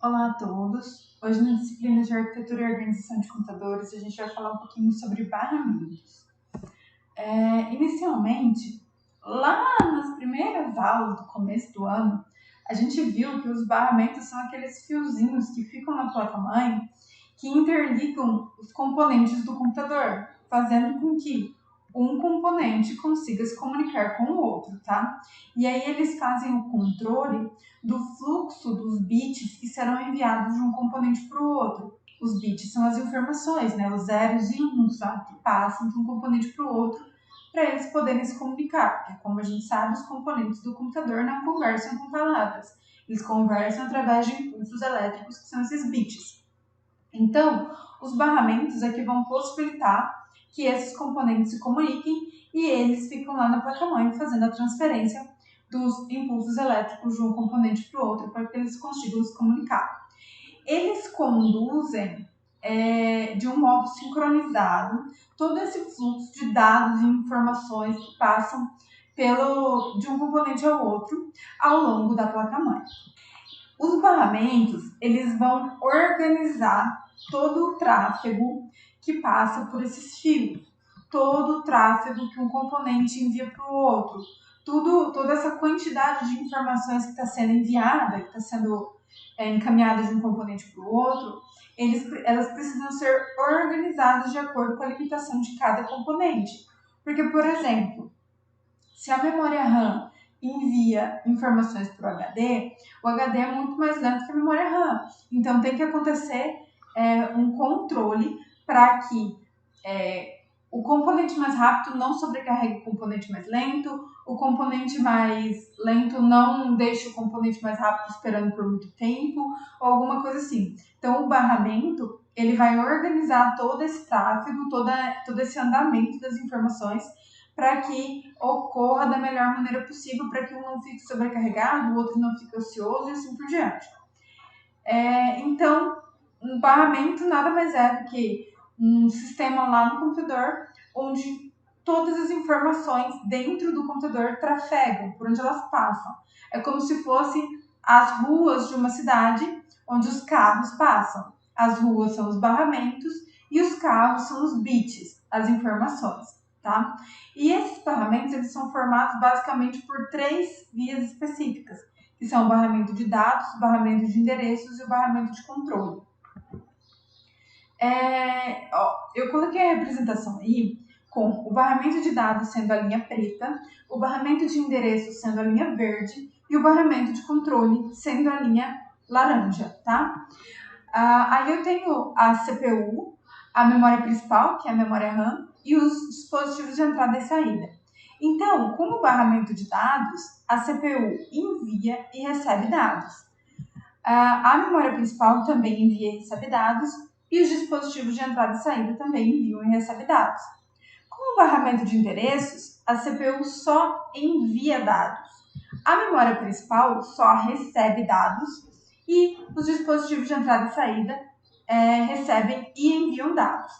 Olá a todos! Hoje na disciplina de Arquitetura e Organização de Computadores a gente vai falar um pouquinho sobre barramentos. Inicialmente, lá nas primeiras aulas do começo do ano, a gente viu que os barramentos são aqueles fiozinhos que ficam na placa-mãe que interligam os componentes do computador, fazendo com que um componente consiga se comunicar com o outro, tá? E aí eles fazem o controle do fluxo dos bits que serão enviados de um componente para o outro. Os bits são as informações, né? Os zeros e uns, tá? Que passam de um componente para o outro para eles poderem se comunicar, porque como a gente sabe, os componentes do computador não conversam com palavras, eles conversam através de impulsos elétricos, que são esses bits. Então, os barramentos é que vão possibilitar que esses componentes se comuniquem e eles ficam lá na placa-mãe fazendo a transferência dos impulsos elétricos de um componente para o outro para que eles consigam se comunicar. Eles conduzem de um modo sincronizado todo esse fluxo de dados e informações que passam de um componente ao outro ao longo da placa-mãe. Os barramentos, eles vão organizar todo o tráfego que passa por esses fios, todo o tráfego que um componente envia para o outro, toda essa quantidade de informações que está sendo enviada, que está sendo encaminhada de um componente para o outro, elas precisam ser organizadas de acordo com a limitação de cada componente. Porque, por exemplo, se a memória RAM envia informações para o HD é muito mais lento que a memória RAM. Então tem que acontecer um controle para que o componente mais rápido não sobrecarregue o componente mais lento, o componente mais lento não deixe o componente mais rápido esperando por muito tempo, ou alguma coisa assim. Então o barramento ele vai organizar todo esse tráfego, todo esse andamento das informações para que ocorra da melhor maneira possível, para que um não fique sobrecarregado, o outro não fique ocioso e assim por diante. Então, um barramento nada mais é do que um sistema lá no computador onde todas as informações dentro do computador trafegam, por onde elas passam. É como se fossem as ruas de uma cidade onde os carros passam. As ruas são os barramentos e os carros são os bits, as informações. Tá? E esses barramentos eles são formados basicamente por 3 vias específicas, que são o barramento de dados, o barramento de endereços e o barramento de controle. Eu coloquei a representação aí com o barramento de dados sendo a linha preta, o barramento de endereços sendo a linha verde e o barramento de controle sendo a linha laranja, tá? Aí eu tenho a CPU, a memória principal, que é a memória RAM, e os dispositivos de entrada e saída. Então, com o barramento de dados, a CPU envia e recebe dados. A memória principal também envia e recebe dados, e os dispositivos de entrada e saída também enviam e recebem dados. Com o barramento de endereços, a CPU só envia dados. A memória principal só recebe dados e os dispositivos de entrada e saída recebem e enviam dados.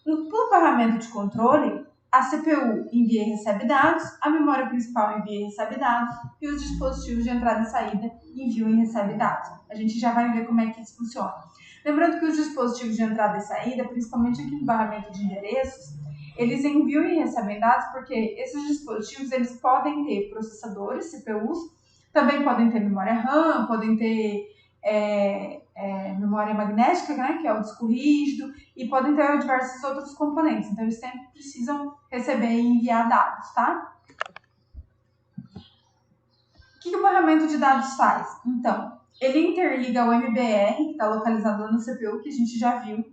No barramento de controle, a CPU envia e recebe dados, a memória principal envia e recebe dados e os dispositivos de entrada e saída enviam e recebem dados. A gente já vai ver como é que isso funciona. Lembrando que os dispositivos de entrada e saída, principalmente aqui no barramento de endereços, eles enviam e recebem dados porque esses dispositivos eles podem ter processadores, CPUs, também podem ter memória RAM, podem ter memória magnética, né, que é o disco rígido, e podem ter diversos outros componentes. Então, eles sempre precisam receber e enviar dados, tá? O que o barramento de dados faz? Então, ele interliga o MBR, que está localizado lá no CPU, que a gente já viu,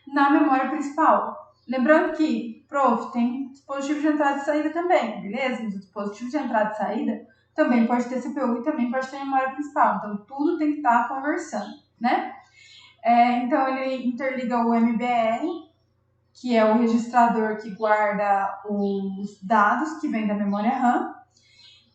na memória principal. Lembrando que, prof, tem dispositivo de entrada e saída também, beleza? Mas o dispositivo de entrada e saída também pode ter CPU e também pode ter memória principal. Então, tudo tem que estar conversando, né? Então, ele interliga o MBR, que é o registrador que guarda os dados que vem da memória RAM,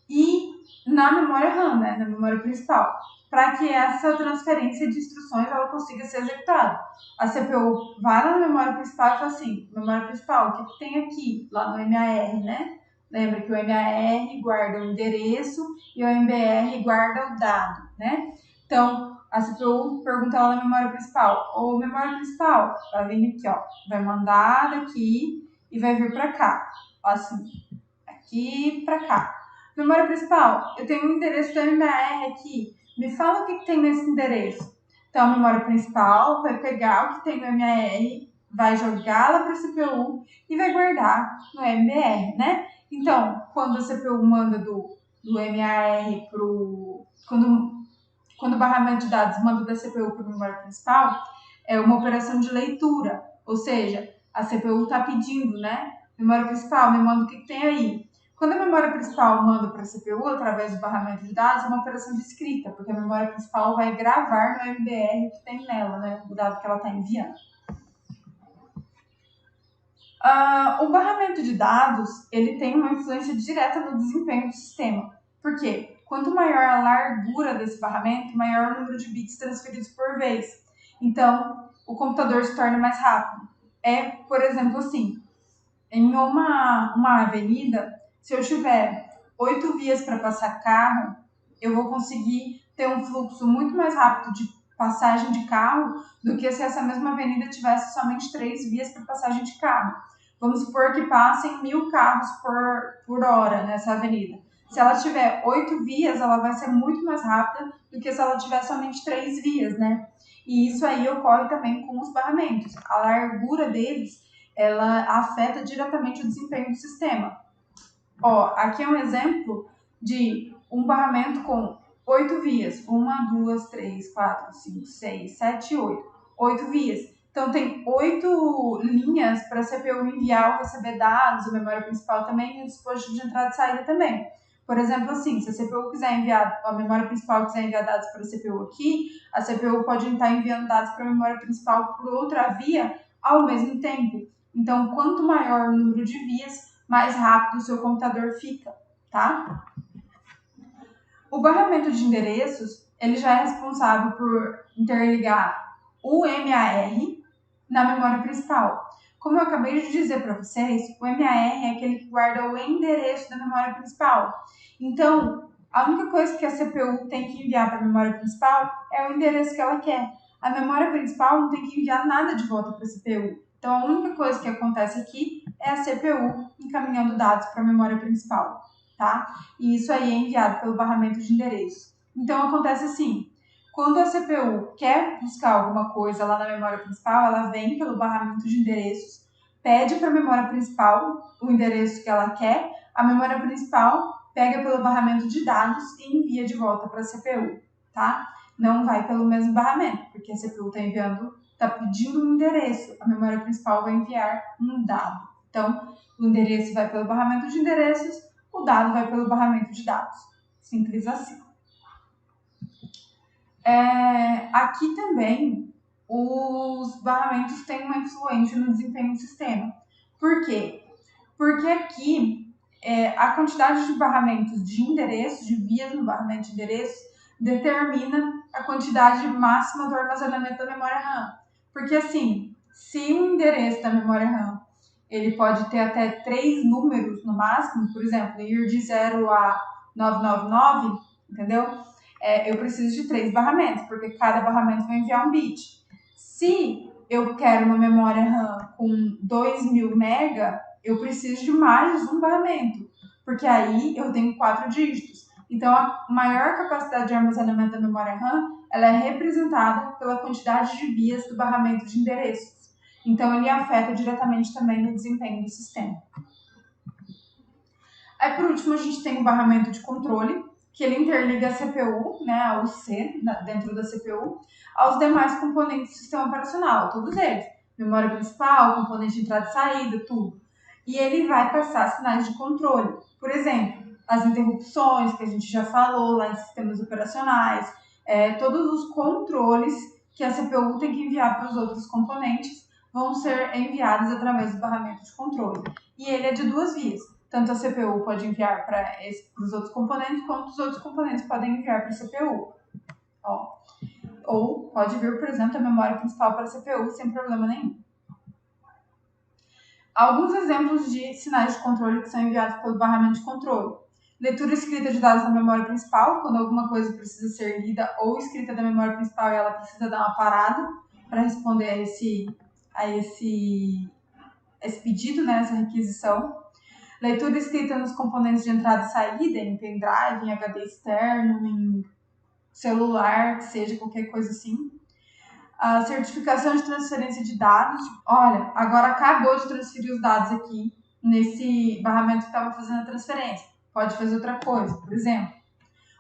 e na memória RAM, né, na memória principal, para que essa transferência de instruções ela consiga ser executada. A CPU vai na memória principal e fala assim, memória principal, o que tem aqui, lá no MAR, né? Lembra que o MAR guarda o endereço e o MBR guarda o dado, né? Então, a CPU pergunta lá na memória principal, ou memória principal, vai vir aqui, ó, vai mandar daqui e vai vir para cá, assim, aqui para cá. Memória principal, eu tenho um endereço do MBR aqui, me fala o que tem nesse endereço. Então, a memória principal vai pegar o que tem no MBR, vai jogar lá para a CPU e vai guardar no MBR, né? Então, quando a CPU manda do MAR quando o barramento de dados manda da CPU para a memória principal, é uma operação de leitura, ou seja, a CPU está pedindo, né? Memória principal, me manda o que tem aí. Quando a memória principal manda para a CPU através do barramento de dados, é uma operação de escrita, porque a memória principal vai gravar no MBR que tem nela, né? O dado que ela está enviando. O barramento de dados, ele tem uma influência direta no desempenho do sistema. Por quê? Quanto maior a largura desse barramento, maior o número de bits transferidos por vez. Então, o computador se torna mais rápido. Por exemplo, assim, em uma avenida, se eu tiver 8 vias para passar carro, eu vou conseguir ter um fluxo muito mais rápido de passagem de carro do que se essa mesma avenida tivesse somente 3 vias para passagem de carro. Vamos supor que passem 1.000 carros por hora nessa avenida. Se ela tiver 8 vias, ela vai ser muito mais rápida do que se ela tiver somente 3 vias, né? E isso aí ocorre também com os barramentos. A largura deles, ela afeta diretamente o desempenho do sistema. Aqui é um exemplo de um barramento com 8 vias. 1, 2, 3, 4, 5, 6, 7, 8. 8 vias. Então, tem 8 linhas para a CPU enviar ou receber dados, a memória principal também, e o dispositivo de entrada e saída também. Por exemplo, assim, se a CPU quiser enviar, a memória principal quiser enviar dados para a CPU aqui, a CPU pode estar enviando dados para a memória principal por outra via ao mesmo tempo. Então, quanto maior o número de vias, mais rápido o seu computador fica, tá? O barramento de endereços, ele já é responsável por interligar o MAR na memória principal. Como eu acabei de dizer para vocês, o MAR é aquele que guarda o endereço da memória principal. Então, a única coisa que a CPU tem que enviar para a memória principal é o endereço que ela quer. A memória principal não tem que enviar nada de volta para a CPU. Então, a única coisa que acontece aqui é a CPU encaminhando dados para a memória principal, tá? E isso aí é enviado pelo barramento de endereço. Então, acontece assim, quando a CPU quer buscar alguma coisa lá na memória principal, ela vem pelo barramento de endereços, pede para a memória principal o endereço que ela quer, a memória principal pega pelo barramento de dados e envia de volta para a CPU, tá? Não vai pelo mesmo barramento, porque a CPU está pedindo um endereço, a memória principal vai enviar um dado. Então, o endereço vai pelo barramento de endereços, o dado vai pelo barramento de dados. Simples assim. Aqui também, os barramentos têm uma influência no desempenho do sistema. Por quê? Porque aqui, a quantidade de barramentos de endereços, de vias no barramento de endereços, determina a quantidade máxima do armazenamento da memória RAM. Porque assim, se o endereço da memória RAM ele pode ter até 3 números no máximo, por exemplo, ir de 0 a 999, entendeu? Eu preciso de 3 barramentos, porque cada barramento vai enviar um bit. Se eu quero uma memória RAM com 2.000 MB, eu preciso de mais um barramento, porque aí eu tenho 4 dígitos. Então, a maior capacidade de armazenamento da memória RAM ela é representada pela quantidade de vias do barramento de endereços. Então, ele afeta diretamente também no desempenho do sistema. Aí, por último, a gente tem o barramento de controle, que ele interliga a CPU, né, ao C, dentro da CPU, aos demais componentes do sistema operacional, todos eles. Memória principal, componente de entrada e saída, tudo. E ele vai passar sinais de controle. Por exemplo, as interrupções, que a gente já falou lá em sistemas operacionais, todos os controles que a CPU tem que enviar para os outros componentes vão ser enviados através do barramento de controle. E ele é de 2 vias. Tanto a CPU pode enviar para os outros componentes, quanto os outros componentes podem enviar para a CPU. Ou pode vir, por exemplo, a memória principal para a CPU sem problema nenhum. Alguns exemplos de sinais de controle que são enviados pelo barramento de controle. Leitura e escrita de dados na memória principal, quando alguma coisa precisa ser lida ou escrita da memória principal e ela precisa dar uma parada para responder a esse pedido, né, essa requisição. Leitura e escrita nos componentes de entrada e saída, em pendrive, em HD externo, em celular, que seja qualquer coisa assim. A certificação de transferência de dados. Olha, agora acabou de transferir os dados aqui nesse barramento que estava fazendo a transferência. Pode fazer outra coisa, por exemplo,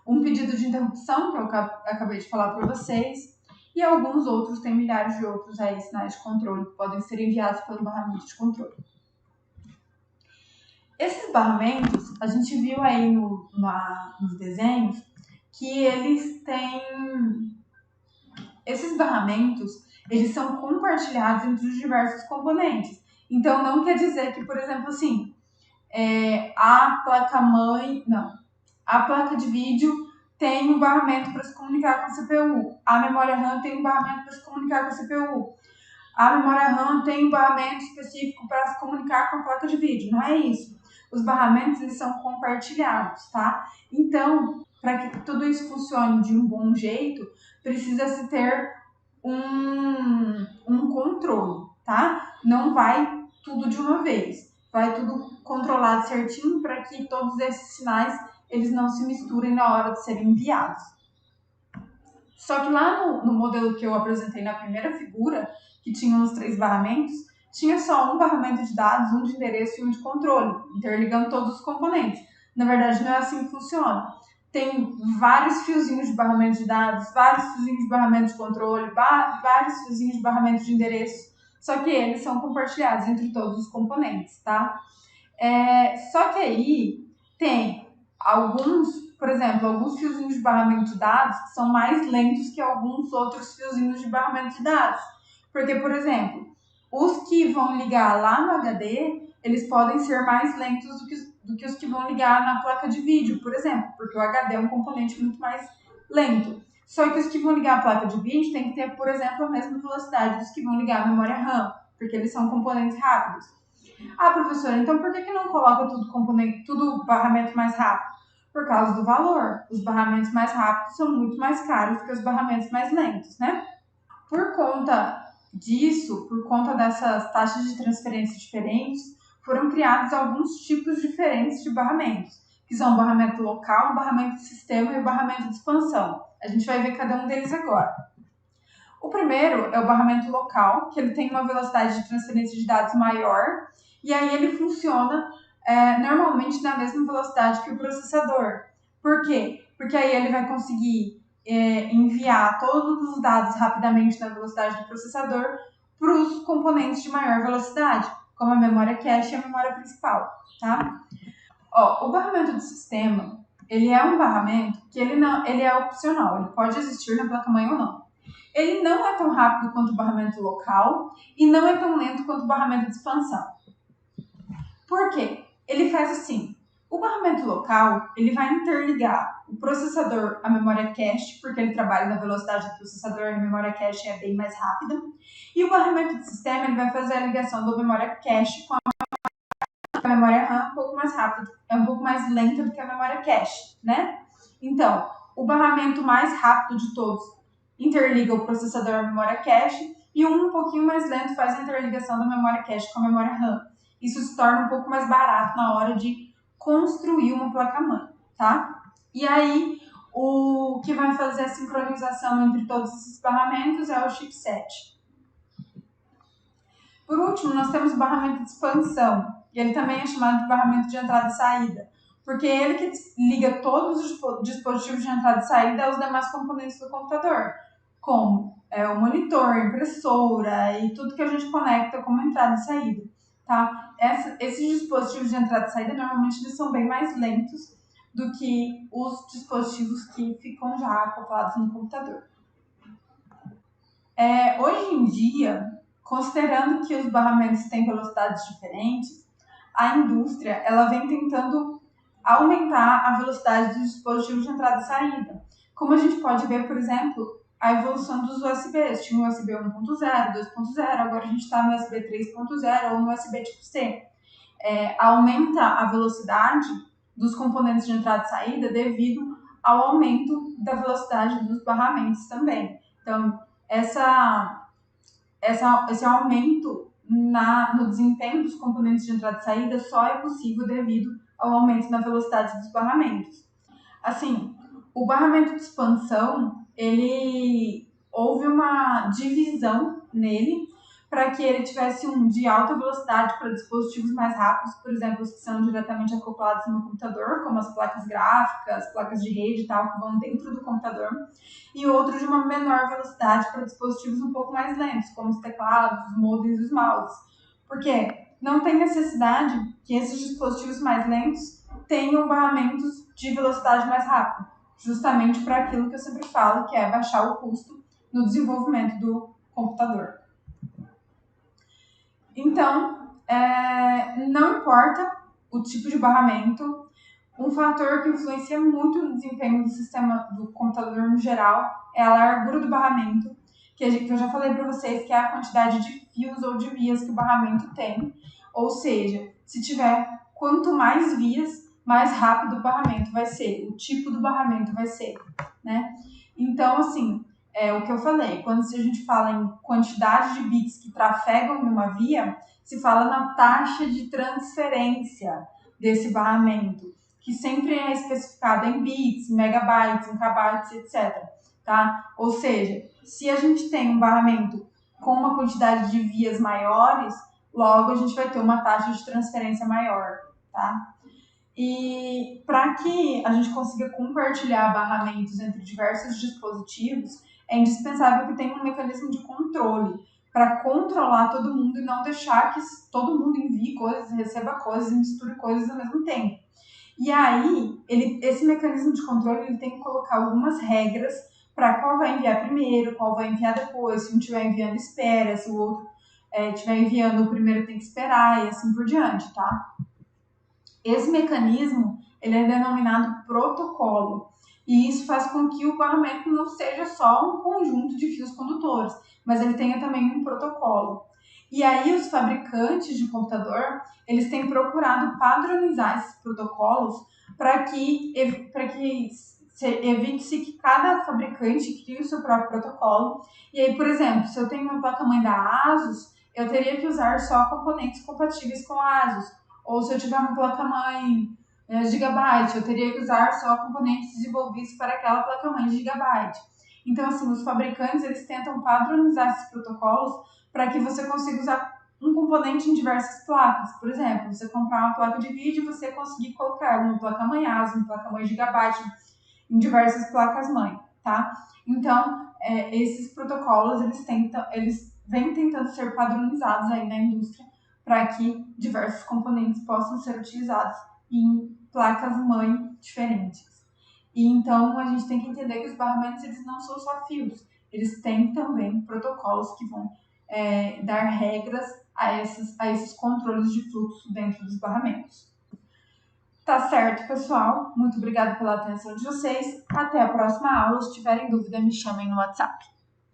um pedido de interrupção, que eu acabei de falar para vocês, e alguns outros, tem milhares de outros aí, sinais de controle, que podem ser enviados pelo barramento de controle. Esses barramentos, a gente viu aí nos desenhos, que eles têm... Esses barramentos, eles são compartilhados entre os diversos componentes. Então, não quer dizer que, por exemplo, assim, a placa-mãe... Não. A placa de vídeo tem um barramento para se comunicar com a CPU. A memória RAM tem um barramento para se comunicar com a CPU. A memória RAM tem um barramento específico para se comunicar com a placa de vídeo. Não é isso. Os barramentos, eles são compartilhados, tá? Então, para que tudo isso funcione de um bom jeito, precisa-se ter um controle, tá? Não vai tudo de uma vez. Vai tudo controlado certinho para que todos esses sinais eles não se misturem na hora de serem enviados. Só que lá no modelo que eu apresentei na primeira figura, que tinha os 3 barramentos, tinha só um barramento de dados, um de endereço e um de controle, interligando todos os componentes. Na verdade, não é assim que funciona. Tem vários fiozinhos de barramento de dados, vários fiozinhos de barramento de controle, vários fiozinhos de barramento de endereço, só que eles são compartilhados entre todos os componentes, tá? Só que aí tem alguns, por exemplo, alguns fiozinhos de barramento de dados que são mais lentos que alguns outros fiozinhos de barramento de dados. Porque, por exemplo, os que vão ligar lá no HD, eles podem ser mais lentos do que os que vão ligar na placa de vídeo, por exemplo, porque o HD é um componente muito mais lento. Só que os que vão ligar a placa de vídeo tem que ter, por exemplo, a mesma velocidade dos que vão ligar a memória RAM, porque eles são componentes rápidos. Ah, professora, então por que não coloca tudo barramento mais rápido? Por causa do valor. Os barramentos mais rápidos são muito mais caros do que os barramentos mais lentos, né? Por conta disso, por conta dessas taxas de transferência diferentes, foram criados alguns tipos diferentes de barramentos, que são o barramento local, o barramento de sistema e o barramento de expansão. A gente vai ver cada um deles agora. O primeiro é o barramento local, que ele tem uma velocidade de transferência de dados maior, e aí ele funciona normalmente na mesma velocidade que o processador. Por quê? Porque aí ele vai conseguir enviar todos os dados rapidamente na velocidade do processador para os componentes de maior velocidade, como a memória cache e a memória principal, tá? O barramento do sistema, ele é um barramento que ele é opcional, ele pode existir na placa-mãe ou não. Ele não é tão rápido quanto o barramento local e não é tão lento quanto o barramento de expansão. Por quê? Ele faz assim, o barramento local, ele vai interligar o processador à memória cache, porque ele trabalha na velocidade do processador e a memória cache é bem mais rápida. E o barramento de sistema, ele vai fazer a ligação da memória cache com a memória RAM um pouco mais rápida, é um pouco mais lenta do que a memória cache, né? Então, o barramento mais rápido de todos interliga o processador à memória cache e um pouquinho mais lento faz a interligação da memória cache com a memória RAM. Isso se torna um pouco mais barato na hora de construir uma placa-mãe, tá? E aí, o que vai fazer a sincronização entre todos esses barramentos é o chipset. Por último, nós temos o barramento de expansão, e ele também é chamado de barramento de entrada e saída, porque é ele que liga todos os dispositivos de entrada e saída aos demais componentes do computador, como o monitor, a impressora e tudo que a gente conecta como entrada e saída. Tá? Esses dispositivos de entrada e saída, normalmente, eles são bem mais lentos do que os dispositivos que ficam já acoplados no computador. Hoje em dia, considerando que os barramentos têm velocidades diferentes, a indústria ela vem tentando aumentar a velocidade dos dispositivos de entrada e saída. Como a gente pode ver, por exemplo, a evolução dos USBs. Tinha o USB 1.0, 2.0, agora a gente está no USB 3.0 ou no USB tipo C. Aumenta a velocidade dos componentes de entrada e saída devido ao aumento da velocidade dos barramentos também. Então, esse aumento no desempenho dos componentes de entrada e saída só é possível devido ao aumento na velocidade dos barramentos. Assim, o barramento de expansão, houve uma divisão nele para que ele tivesse um de alta velocidade para dispositivos mais rápidos, por exemplo, os que são diretamente acoplados no computador, como as placas gráficas, placas de rede e tal, que vão dentro do computador, e outro de uma menor velocidade para dispositivos um pouco mais lentos, como os teclados, os modems e os mouses. Porque não tem necessidade que esses dispositivos mais lentos tenham barramentos de velocidade mais rápida, justamente para aquilo que eu sempre falo, que é baixar o custo no desenvolvimento do computador. Então, não importa o tipo de barramento, um fator que influencia muito no desempenho do sistema do computador no geral é a largura do barramento, que eu já falei para vocês, que é a quantidade de fios ou de vias que o barramento tem. Ou seja, se tiver quanto mais vias, mais rápido o barramento vai ser, o tipo do barramento vai ser, né? Então, assim, o que eu falei, quando a gente fala em quantidade de bits que trafegam em uma via, se fala na taxa de transferência desse barramento, que sempre é especificada em bits, megabytes, em kbytes, etc. Tá? Ou seja, se a gente tem um barramento com uma quantidade de vias maiores, logo a gente vai ter uma taxa de transferência maior, tá? E para que a gente consiga compartilhar barramentos entre diversos dispositivos, é indispensável que tenha um mecanismo de controle para controlar todo mundo e não deixar que todo mundo envie coisas, receba coisas e misture coisas ao mesmo tempo. E aí, esse mecanismo de controle ele tem que colocar algumas regras para qual vai enviar primeiro, qual vai enviar depois, se um estiver enviando espera, se o outro estiver enviando o primeiro tem que esperar e assim por diante, tá? Esse mecanismo ele é denominado protocolo, e isso faz com que o barramento não seja só um conjunto de fios condutores, mas ele tenha também um protocolo. E aí os fabricantes de computador, eles têm procurado padronizar esses protocolos para que evite-se que cada fabricante crie o seu próprio protocolo. E aí, por exemplo, se eu tenho uma placa-mãe da ASUS, eu teria que usar só componentes compatíveis com a ASUS. Ou se eu tiver uma placa-mãe Gigabyte, eu teria que usar só componentes desenvolvidos para aquela placa-mãe Gigabyte. Então, assim, os fabricantes, eles tentam padronizar esses protocolos para que você consiga usar um componente em diversas placas. Por exemplo, você comprar uma placa de vídeo e você conseguir colocar uma placa-mãe ASUS, uma placa-mãe Gigabyte, em diversas placas-mãe, tá? Então, esses protocolos, eles vêm tentando ser padronizados aí na indústria para que diversos componentes possam ser utilizados em placas-mãe diferentes. E então, a gente tem que entender que os barramentos, eles não são só fios, eles têm também protocolos que vão dar regras a esses controles de fluxo dentro dos barramentos. Tá certo, pessoal? Muito obrigada pela atenção de vocês. Até a próxima aula. Se tiverem dúvida, me chamem no WhatsApp.